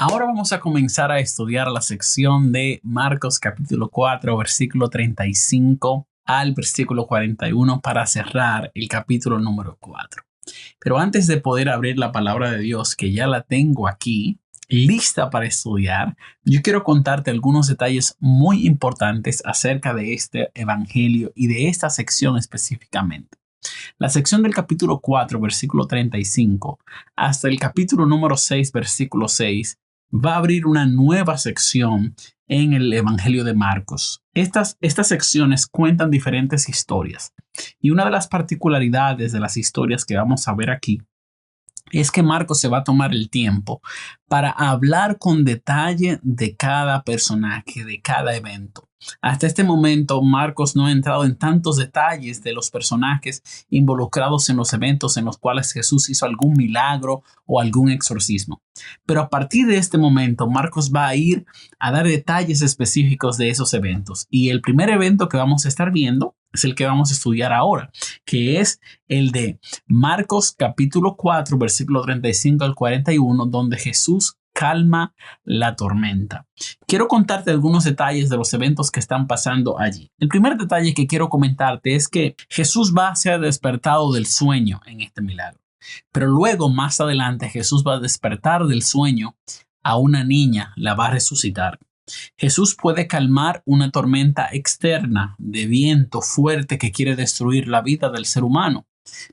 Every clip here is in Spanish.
Ahora vamos a comenzar a estudiar la sección de Marcos capítulo 4, versículo 35 al versículo 41 para cerrar el capítulo número 4. Pero antes de poder abrir la palabra de Dios, que ya la tengo aquí, lista para estudiar, yo quiero contarte algunos detalles muy importantes acerca de este evangelio y de esta sección específicamente. La sección del capítulo 4, versículo 35, hasta el capítulo número 6, versículo 6, va a abrir una nueva sección en el Evangelio de Marcos. Estas secciones cuentan diferentes historias y una de las particularidades de las historias que vamos a ver aquí es que Marcos se va a tomar el tiempo para hablar con detalle de cada personaje, de cada evento. Hasta este momento, Marcos no ha entrado en tantos detalles de los personajes involucrados en los eventos en los cuales Jesús hizo algún milagro o algún exorcismo. Pero a partir de este momento, Marcos va a ir a dar detalles específicos de esos eventos. Y el primer evento que vamos a estar viendo es el que vamos a estudiar ahora, que es el de Marcos capítulo 4, versículo 35 al 41, donde Jesús calma la tormenta. Quiero contarte algunos detalles de los eventos que están pasando allí. El primer detalle que quiero comentarte es que Jesús va a ser despertado del sueño en este milagro. Pero luego, más adelante, Jesús va a despertar del sueño a una niña, la va a resucitar. Jesús puede calmar una tormenta externa de viento fuerte que quiere destruir la vida del ser humano.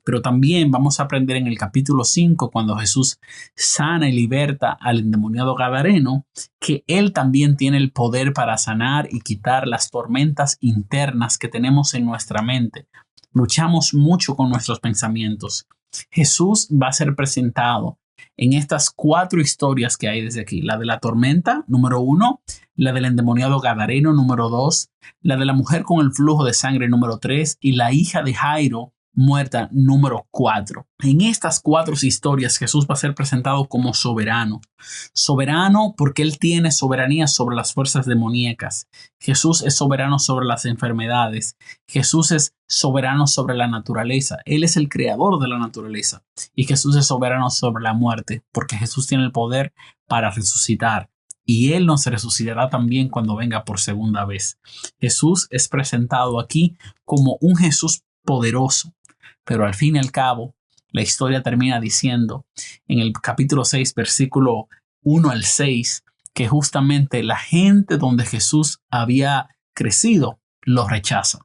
Pero también vamos a aprender en el capítulo 5, cuando Jesús sana y liberta al endemoniado gadareno, que Él también tiene el poder para sanar y quitar las tormentas internas que tenemos en nuestra mente. Luchamos mucho con nuestros pensamientos. Jesús va a ser presentado en estas 4 historias que hay desde aquí. La de la tormenta, número 1, la del endemoniado gadareno, número 2, la de la mujer con el flujo de sangre, número 3, y la hija de Jairo, muerta, número 4. En estas 4 historias Jesús va a ser presentado como soberano. Soberano porque Él tiene soberanía sobre las fuerzas demoníacas. Jesús es soberano sobre las enfermedades. Jesús es soberano sobre la naturaleza. Él es el creador de la naturaleza. Y Jesús es soberano sobre la muerte porque Jesús tiene el poder para resucitar. Y Él nos resucitará también cuando venga por segunda vez. Jesús es presentado aquí como un Jesús poderoso. Pero al fin y al cabo, la historia termina diciendo en el capítulo 6, versículo 1 al 6, que justamente la gente donde Jesús había crecido lo rechaza.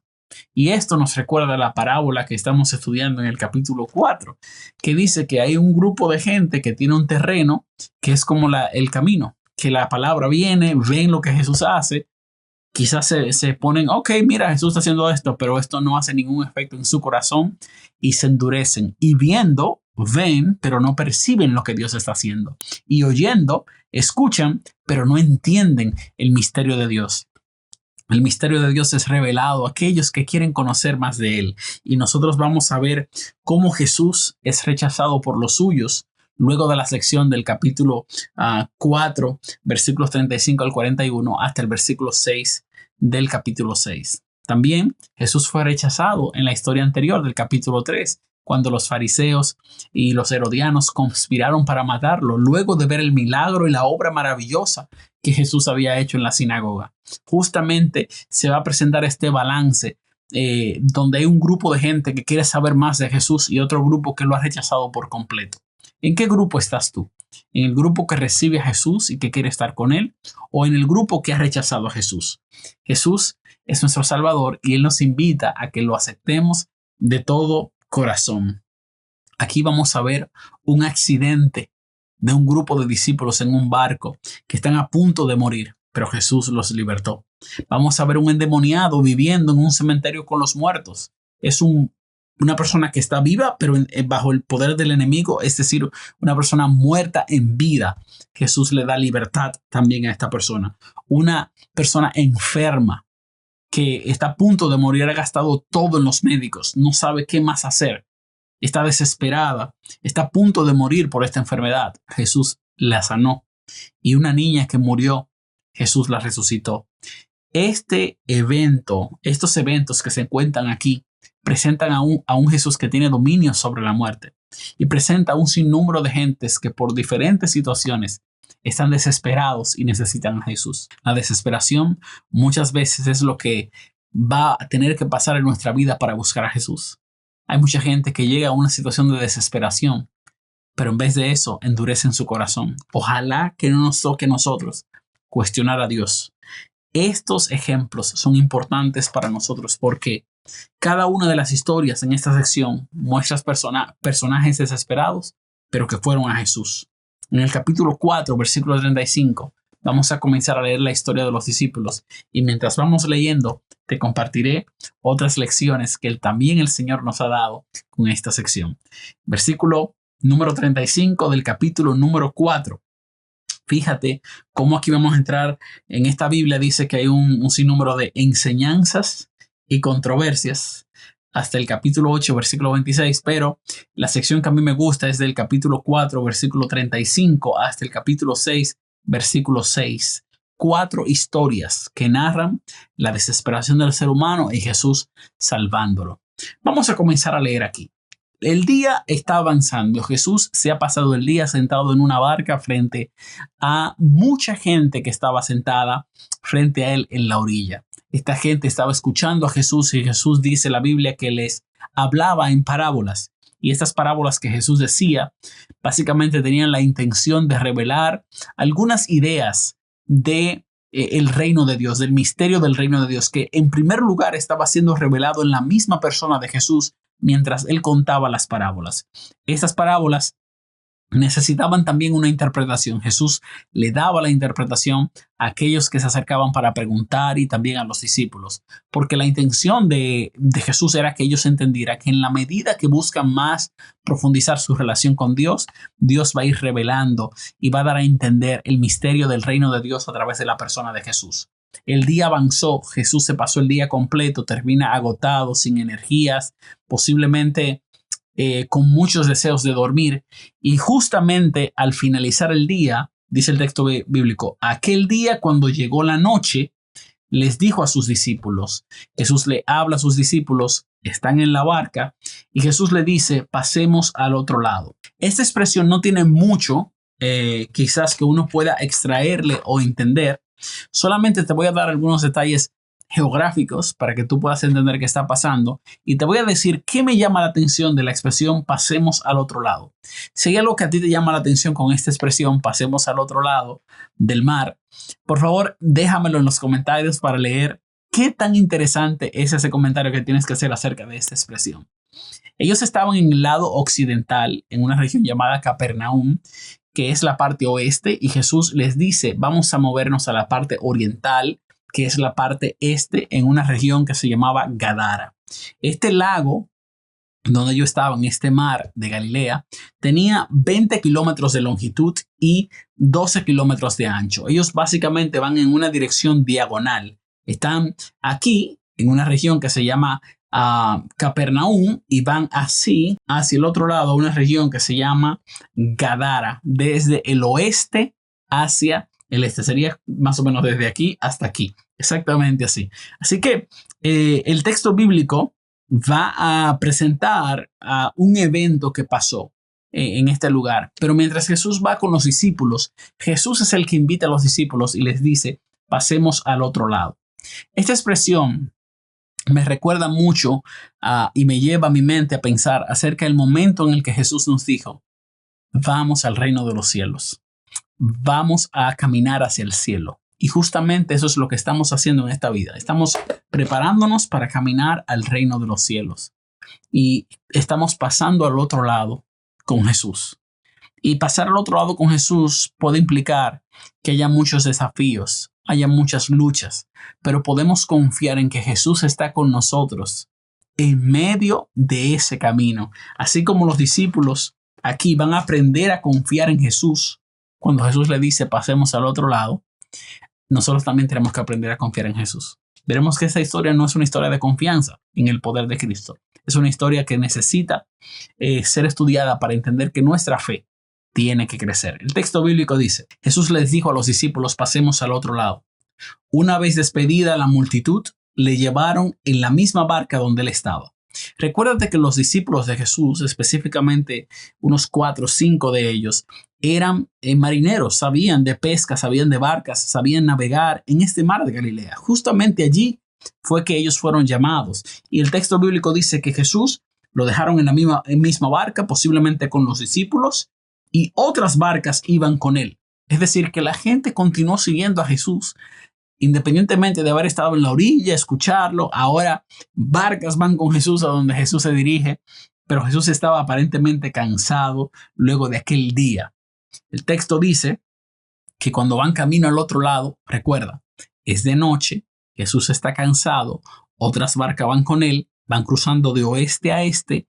Y esto nos recuerda la parábola que estamos estudiando en el capítulo 4, que dice que hay un grupo de gente que tiene un terreno que es como el camino, que la palabra viene, ven lo que Jesús hace. Quizás se ponen, ok, mira, Jesús está haciendo esto, pero esto no hace ningún efecto en su corazón y se endurecen. Y viendo, ven, pero no perciben lo que Dios está haciendo. Y oyendo, escuchan, pero no entienden el misterio de Dios. El misterio de Dios es revelado a aquellos que quieren conocer más de Él. Y nosotros vamos a ver cómo Jesús es rechazado por los suyos. Luego de la sección del capítulo 4, versículos 35 al 41, hasta el versículo 6 del capítulo 6. También Jesús fue rechazado en la historia anterior del capítulo 3, cuando los fariseos y los herodianos conspiraron para matarlo, luego de ver el milagro y la obra maravillosa que Jesús había hecho en la sinagoga. Justamente se va a presentar este balance donde hay un grupo de gente que quiere saber más de Jesús y otro grupo que lo ha rechazado por completo. ¿En qué grupo estás tú? ¿En el grupo que recibe a Jesús y que quiere estar con Él? ¿O en el grupo que ha rechazado a Jesús? Jesús es nuestro Salvador y Él nos invita a que lo aceptemos de todo corazón. Aquí vamos a ver un accidente de un grupo de discípulos en un barco que están a punto de morir, pero Jesús los libertó. Vamos a ver un endemoniado viviendo en un cementerio con los muertos. Es una persona que está viva, pero bajo el poder del enemigo, es decir, una persona muerta en vida. Jesús le da libertad también a esta persona. Una persona enferma que está a punto de morir, ha gastado todo en los médicos, no sabe qué más hacer, está desesperada, está a punto de morir por esta enfermedad. Jesús la sanó. Y una niña que murió, Jesús la resucitó. Estos eventos que se encuentran aquí, presentan a un Jesús que tiene dominio sobre la muerte y presenta a un sinnúmero de gentes que por diferentes situaciones están desesperados y necesitan a Jesús. La desesperación muchas veces es lo que va a tener que pasar en nuestra vida para buscar a Jesús. Hay mucha gente que llega a una situación de desesperación, pero en vez de eso endurecen su corazón. Ojalá que no nos toque a nosotros cuestionar a Dios. Estos ejemplos son importantes para nosotros porque cada una de las historias en esta sección muestra personajes desesperados, pero que fueron a Jesús. En el capítulo 4, versículo 35, vamos a comenzar a leer la historia de los discípulos y mientras vamos leyendo, te compartiré otras lecciones que también el Señor nos ha dado con esta sección. Versículo número 35 del capítulo número 4. Fíjate cómo aquí vamos a entrar en esta Biblia. Dice que hay un sinnúmero de enseñanzas y controversias hasta el capítulo 8, versículo 26, pero la sección que a mí me gusta es del capítulo 4, versículo 35 hasta el capítulo 6, versículo 6. 4 historias que narran la desesperación del ser humano y Jesús salvándolo. Vamos a comenzar a leer aquí. El día está avanzando. Jesús se ha pasado el día sentado en una barca frente a mucha gente que estaba sentada frente a él en la orilla. Esta gente estaba escuchando a Jesús y Jesús dice en la Biblia que les hablaba en parábolas. Y estas parábolas que Jesús decía básicamente tenían la intención de revelar algunas ideas de el reino de Dios, del misterio del reino de Dios, que en primer lugar estaba siendo revelado en la misma persona de Jesús mientras él contaba las parábolas. Estas parábolas necesitaban también una interpretación. Jesús le daba la interpretación a aquellos que se acercaban para preguntar y también a los discípulos, porque la intención de Jesús era que ellos entendieran que en la medida que buscan más profundizar su relación con Dios, Dios va a ir revelando y va a dar a entender el misterio del reino de Dios a través de la persona de Jesús. El día avanzó, Jesús se pasó el día completo, termina agotado, sin energías, posiblemente con muchos deseos de dormir. Y justamente al finalizar el día, dice el texto bíblico, aquel día cuando llegó la noche, les dijo a sus discípulos, Jesús le habla a sus discípulos, están en la barca, y Jesús le dice, pasemos al otro lado. Esta expresión no tiene mucho, quizás que uno pueda extraerle o entender. Solamente te voy a dar algunos detalles geográficos para que tú puedas entender qué está pasando y te voy a decir qué me llama la atención de la expresión pasemos al otro lado. Si hay algo que a ti te llama la atención con esta expresión pasemos al otro lado del mar, por favor déjamelo en los comentarios para leer qué tan interesante es ese comentario que tienes que hacer acerca de esta expresión. Ellos estaban en el lado occidental, en una región llamada Capernaum, que es la parte oeste, y Jesús les dice vamos a movernos a la parte oriental, que es la parte este, en una región que se llamaba Gadara. Este lago, donde yo estaba, en este mar de Galilea, tenía 20 kilómetros de longitud y 12 kilómetros de ancho. Ellos básicamente van en una dirección diagonal. Están aquí, en una región que se llama Capernaum, y van así hacia el otro lado, una región que se llama Gadara, desde el oeste hacia el este. Sería más o menos desde aquí hasta aquí. Exactamente así. Así que el texto bíblico va a presentar un evento que pasó en este lugar. Pero mientras Jesús va con los discípulos, Jesús es el que invita a los discípulos y les dice, pasemos al otro lado. Esta expresión me recuerda mucho y me lleva a mi mente a pensar acerca del momento en el que Jesús nos dijo, vamos al reino de los cielos. Vamos a caminar hacia el cielo. Y justamente eso es lo que estamos haciendo en esta vida. Estamos preparándonos para caminar al reino de los cielos. Y estamos pasando al otro lado con Jesús. Y pasar al otro lado con Jesús puede implicar que haya muchos desafíos, haya muchas luchas, pero podemos confiar en que Jesús está con nosotros en medio de ese camino. Así como los discípulos aquí van a aprender a confiar en Jesús. Cuando Jesús le dice pasemos al otro lado, nosotros también tenemos que aprender a confiar en Jesús. Veremos que esta historia no es una historia de confianza en el poder de Cristo. Es una historia que necesita ser estudiada para entender que nuestra fe tiene que crecer. El texto bíblico dice, Jesús les dijo a los discípulos, pasemos al otro lado. Una vez despedida la multitud, le llevaron en la misma barca donde él estaba. Recuérdate que los discípulos de Jesús, específicamente unos 4 o 5 de ellos, eran marineros, sabían de pesca, sabían de barcas, sabían navegar en este mar de Galilea. Justamente allí fue que ellos fueron llamados. Y el texto bíblico dice que Jesús lo dejaron en la misma barca, posiblemente con los discípulos, y otras barcas iban con él. Es decir, que la gente continuó siguiendo a Jesús, independientemente de haber estado en la orilla, escucharlo. Ahora barcas van con Jesús a donde Jesús se dirige, pero Jesús estaba aparentemente cansado luego de aquel día. El texto dice que cuando van camino al otro lado, recuerda, es de noche, Jesús está cansado, otras barcas van con él, van cruzando de oeste a este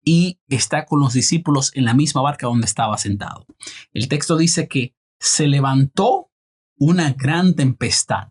y está con los discípulos en la misma barca donde estaba sentado. El texto dice que se levantó una gran tempestad.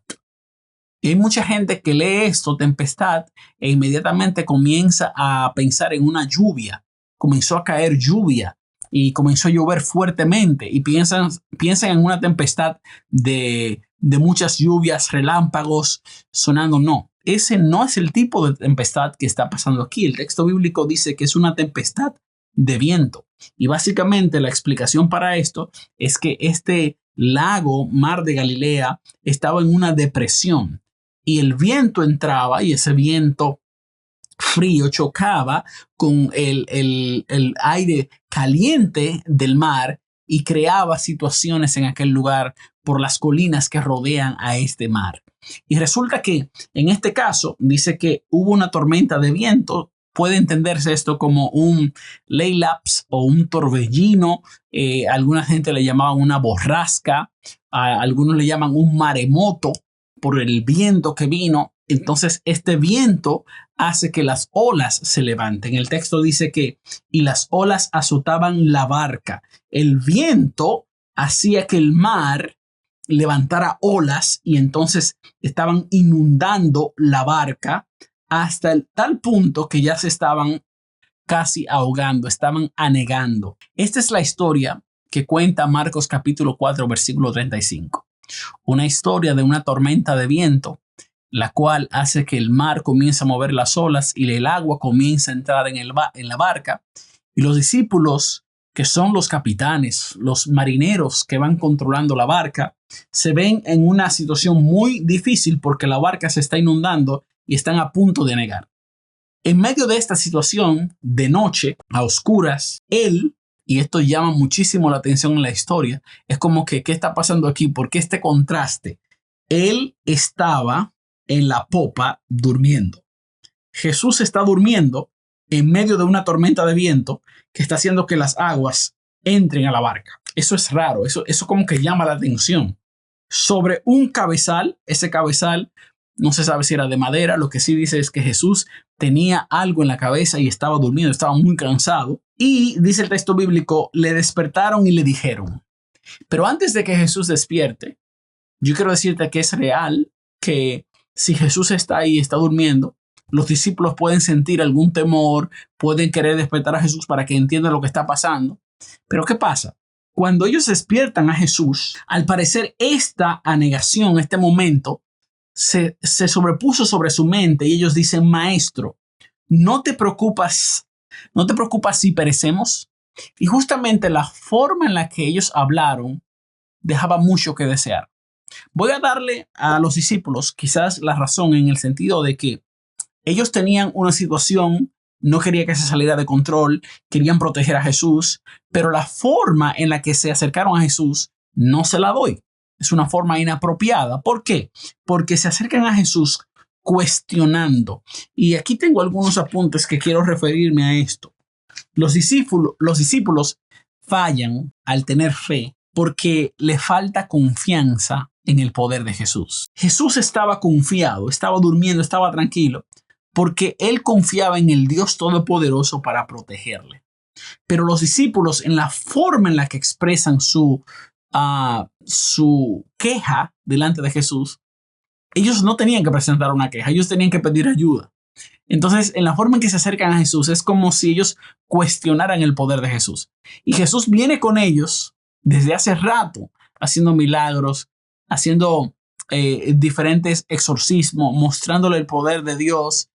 Y hay mucha gente que lee esto, tempestad, e inmediatamente comienza a pensar en una lluvia. Comenzó a caer lluvia y comenzó a llover fuertemente y piensan en una tempestad de muchas lluvias, relámpagos sonando. No, ese no es el tipo de tempestad que está pasando aquí. El texto bíblico dice que es una tempestad de viento. Y básicamente la explicación para esto es que este lago, mar de Galilea, estaba en una depresión y el viento entraba y ese viento frío chocaba con el aire caliente del mar y creaba situaciones en aquel lugar por las colinas que rodean a este mar. Y resulta que en este caso dice que hubo una tormenta de viento. Puede entenderse esto como un ley-lapse o un torbellino. Alguna gente le llamaban una borrasca. Algunos le llaman un maremoto por el viento que vino. Entonces este viento hace que las olas se levanten. El texto dice que y las olas azotaban la barca. El viento hacía que el mar levantara olas y entonces estaban inundando la barca hasta el tal punto que ya se estaban casi ahogando, estaban anegando. Esta es la historia que cuenta Marcos capítulo 4, versículo 35. Una historia de una tormenta de viento, la cual hace que el mar comience a mover las olas y el agua comienza a entrar en la barca. Y los discípulos, que son los capitanes, los marineros que van controlando la barca, se ven en una situación muy difícil porque la barca se está inundando y están a punto de anegar. En medio de esta situación, de noche, a oscuras, él, y esto llama muchísimo la atención en la historia, es como que, ¿qué está pasando aquí? ¿Por qué este contraste? Él estaba en la popa durmiendo. Jesús está durmiendo en medio de una tormenta de viento que está haciendo que las aguas entren a la barca. Eso es raro, eso como que llama la atención. Sobre un cabezal, ese cabezal no se sabe si era de madera, lo que sí dice es que Jesús tenía algo en la cabeza y estaba durmiendo, estaba muy cansado. Y dice el texto bíblico, le despertaron y le dijeron. Pero antes de que Jesús despierte, yo quiero decirte que es real que si Jesús está ahí, está durmiendo, los discípulos pueden sentir algún temor, pueden querer despertar a Jesús para que entienda lo que está pasando. Pero ¿qué pasa? Cuando ellos despiertan a Jesús, al parecer esta anegación, este momento, se sobrepuso sobre su mente y ellos dicen, Maestro, ¿no te preocupas si perecemos? Y justamente la forma en la que ellos hablaron dejaba mucho que desear. Voy a darle a los discípulos quizás la razón en el sentido de que ellos tenían una situación, no quería que se saliera de control, querían proteger a Jesús, pero la forma en la que se acercaron a Jesús no se la doy. Es una forma inapropiada. ¿Por qué? Porque se acercan a Jesús cuestionando. Y aquí tengo algunos apuntes que quiero referirme a esto. Los discípulos fallan al tener fe porque le falta confianza en el poder de Jesús. Jesús estaba confiado, estaba durmiendo, estaba tranquilo, porque él confiaba en el Dios Todopoderoso para protegerle. Pero los discípulos, en la forma en la que expresan su queja delante de Jesús, ellos no tenían que presentar una queja, ellos tenían que pedir ayuda. Entonces, en la forma en que se acercan a Jesús, es como si ellos cuestionaran el poder de Jesús. Y Jesús viene con ellos desde hace rato, haciendo milagros, haciendo diferentes exorcismos, mostrándole el poder de Dios.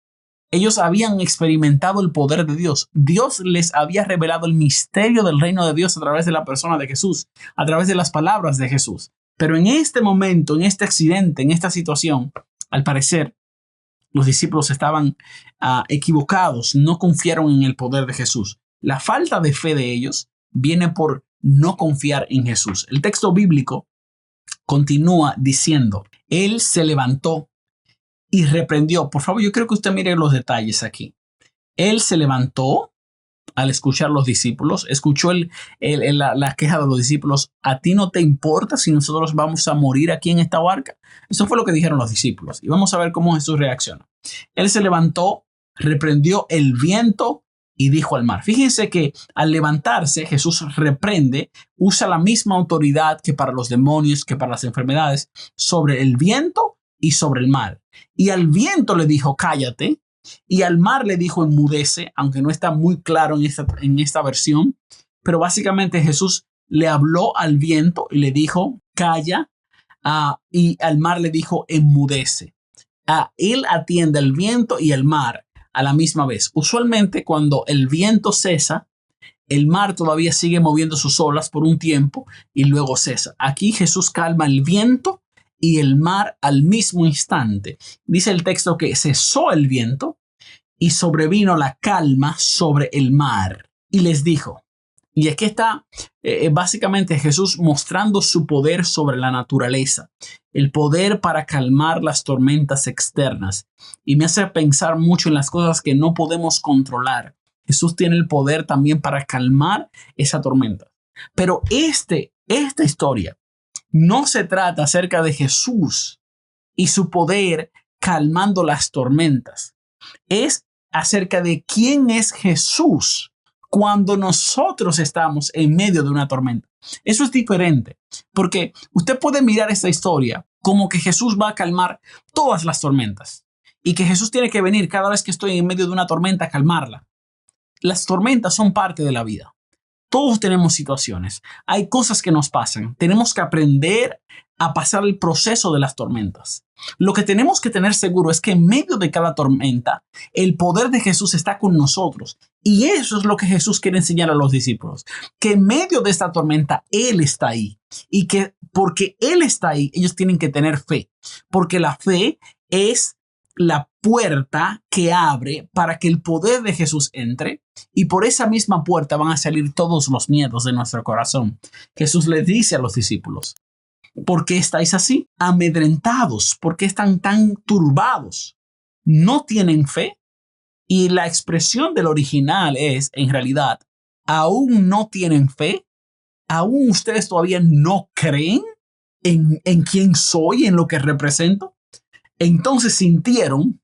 Ellos habían experimentado el poder de Dios. Dios les había revelado el misterio del reino de Dios a través de la persona de Jesús, a través de las palabras de Jesús. Pero en este momento, en este accidente, en esta situación, al parecer, los discípulos estaban equivocados, no confiaron en el poder de Jesús. La falta de fe de ellos viene por no confiar en Jesús. El texto bíblico continúa diciendo, Él se levantó y reprendió. Por favor, yo creo que usted mire los detalles aquí. Él se levantó al escuchar los discípulos, escuchó la queja de los discípulos. ¿A ti no te importa si nosotros vamos a morir aquí en esta barca? Eso fue lo que dijeron los discípulos. Y vamos a ver cómo Jesús reacciona. Él se levantó, reprendió el viento y dijo al mar. Fíjense que al levantarse, Jesús reprende, usa la misma autoridad que para los demonios, que para las enfermedades, sobre el viento y sobre el mar. Y al viento le dijo, cállate. Y al mar le dijo, enmudece, aunque no está muy claro en esta versión. Pero básicamente Jesús le habló al viento y le dijo, calla. Y al mar le dijo, enmudece. Él atiende al viento y al mar a la misma vez. Usualmente cuando el viento cesa, el mar todavía sigue moviendo sus olas por un tiempo y luego cesa. Aquí Jesús calma el viento y el mar al mismo instante. Dice el texto que cesó el viento y sobrevino la calma sobre el mar. Y les dijo, y aquí está básicamente Jesús mostrando su poder sobre la naturaleza, el poder para calmar las tormentas externas. Y me hace pensar mucho en las cosas que no podemos controlar. Jesús tiene el poder también para calmar esa tormenta. Pero esta historia no se trata acerca de Jesús y su poder calmando las tormentas. Es acerca de quién es Jesús cuando nosotros estamos en medio de una tormenta. Eso es diferente, porque usted puede mirar esta historia como que Jesús va a calmar todas las tormentas y que Jesús tiene que venir cada vez que estoy en medio de una tormenta a calmarla. Las tormentas son parte de la vida. Todos tenemos situaciones. Hay cosas que nos pasan. Tenemos que aprender a pasar el proceso de las tormentas. Lo que tenemos que tener seguro es que en medio de cada tormenta, el poder de Jesús está con nosotros. Y eso es lo que Jesús quiere enseñar a los discípulos. Que en medio de esta tormenta, Él está ahí. Y que porque Él está ahí, ellos tienen que tener fe. Porque la fe es la puerta que abre para que el poder de Jesús entre, y por esa misma puerta van a salir todos los miedos de nuestro corazón. Jesús les dice a los discípulos, ¿por qué estáis así? Amedrentados, ¿por qué están tan turbados? ¿No tienen fe? Y la expresión del original es, en realidad, ¿aún no tienen fe? ¿Aún ustedes todavía no creen en quién soy, en lo que represento? Entonces sintieron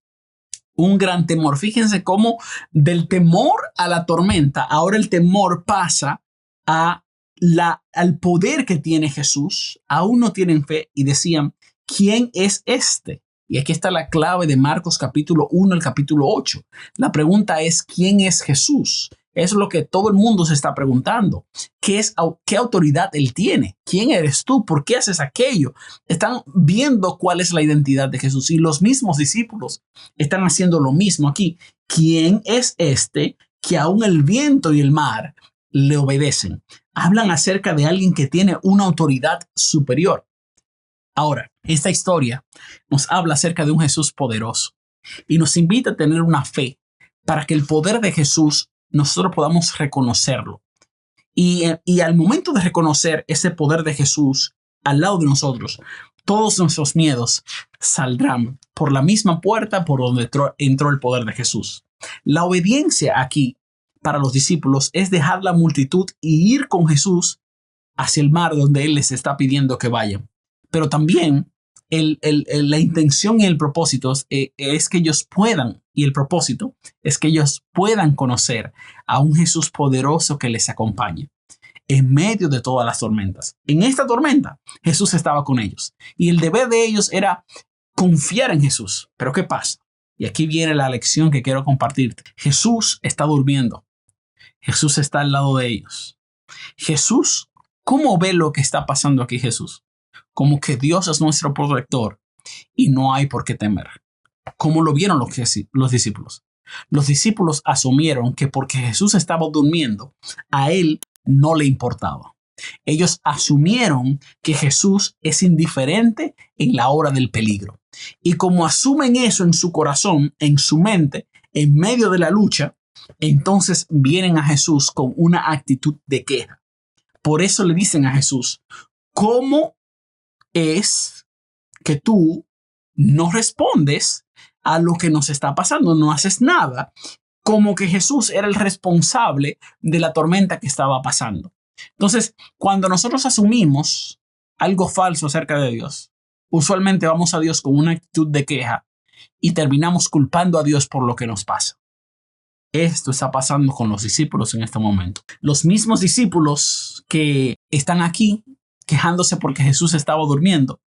un gran temor. Fíjense cómo del temor a la tormenta, ahora el temor pasa al poder que tiene Jesús. Aún no tienen fe y decían, ¿quién es este? Y aquí está la clave de Marcos capítulo 1 al capítulo 8. La pregunta es, ¿quién es Jesús? Es lo que todo el mundo se está preguntando. ¿Qué autoridad Él tiene? ¿Quién eres tú? ¿Por qué haces aquello? Están viendo cuál es la identidad de Jesús. Y los mismos discípulos están haciendo lo mismo aquí. ¿Quién es este que aún el viento y el mar le obedecen? Hablan acerca de alguien que tiene una autoridad superior. Ahora, esta historia nos habla acerca de un Jesús poderoso y nos invita a tener una fe para que el poder de Jesús nosotros podamos reconocerlo. Y al momento de reconocer ese poder de Jesús al lado de nosotros, todos nuestros miedos saldrán por la misma puerta por donde entró el poder de Jesús. La obediencia aquí para los discípulos es dejar la multitud y ir con Jesús hacia el mar donde Él les está pidiendo que vayan. Pero también la intención y el propósito es que ellos puedan, y el propósito es que ellos puedan conocer a un Jesús poderoso que les acompañe en medio de todas las tormentas. En esta tormenta, Jesús estaba con ellos y el deber de ellos era confiar en Jesús. Pero ¿qué pasa? Y aquí viene la lección que quiero compartirte. Jesús está durmiendo. Jesús está al lado de ellos. Jesús, ¿cómo ve lo que está pasando aquí Jesús? Como que Dios es nuestro protector y no hay por qué temer. ¿Cómo lo vieron los discípulos? Los discípulos asumieron que porque Jesús estaba durmiendo, a él no le importaba. Ellos asumieron que Jesús es indiferente en la hora del peligro. Y como asumen eso en su corazón, en su mente, en medio de la lucha, entonces vienen a Jesús con una actitud de queja. Por eso le dicen a Jesús, ¿cómo es que tú no respondes a lo que nos está pasando? No haces nada. Como que Jesús era el responsable de la tormenta que estaba pasando. Entonces, cuando nosotros asumimos algo falso acerca de Dios, usualmente vamos a Dios con una actitud de queja y terminamos culpando a Dios por lo que nos pasa. Esto está pasando con los discípulos en este momento. Los mismos discípulos que están aquí quejándose porque Jesús estaba durmiendo,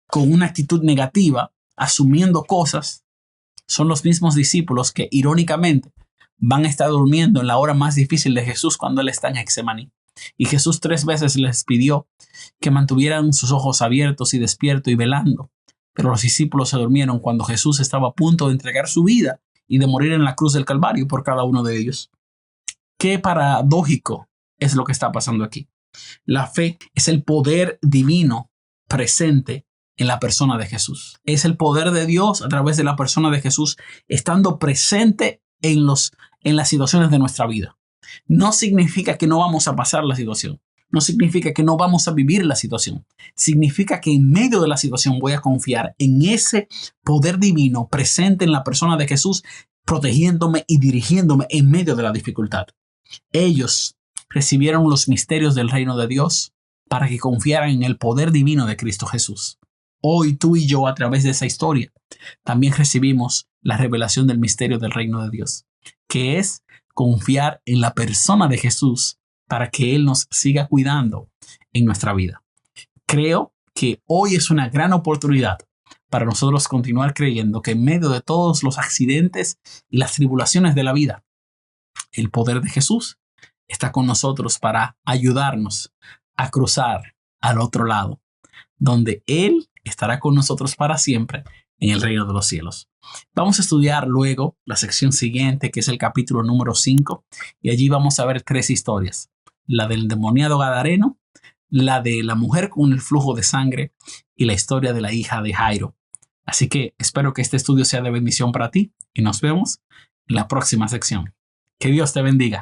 con una actitud negativa, asumiendo cosas, son los mismos discípulos que irónicamente van a estar durmiendo en la hora más difícil de Jesús cuando Él está en Getsemaní. Y Jesús 3 veces les pidió que mantuvieran sus ojos abiertos y despiertos y velando. Pero los discípulos se durmieron cuando Jesús estaba a punto de entregar su vida y de morir en la cruz del Calvario por cada uno de ellos. Qué paradójico es lo que está pasando aquí. La fe es el poder divino presente en la persona de Jesús. Es el poder de Dios a través de la persona de Jesús estando presente en las situaciones de nuestra vida. No significa que no vamos a pasar la situación. No significa que no vamos a vivir la situación. Significa que en medio de la situación voy a confiar en ese poder divino presente en la persona de Jesús, protegiéndome y dirigiéndome en medio de la dificultad. Ellos recibieron los misterios del reino de Dios para que confiaran en el poder divino de Cristo Jesús. Hoy tú y yo, a través de esa historia, también recibimos la revelación del misterio del reino de Dios, que es confiar en la persona de Jesús para que Él nos siga cuidando en nuestra vida. Creo que hoy es una gran oportunidad para nosotros continuar creyendo que en medio de todos los accidentes y las tribulaciones de la vida, el poder de Jesús está con nosotros para ayudarnos a cruzar al otro lado, donde Él estará con nosotros para siempre en el reino de los cielos. Vamos a estudiar luego la sección siguiente, que es el capítulo número 5, y allí vamos a ver 3 historias. La del endemoniado gadareno, la de la mujer con el flujo de sangre y la historia de la hija de Jairo. Así que espero que este estudio sea de bendición para ti y nos vemos en la próxima sección. Que Dios te bendiga.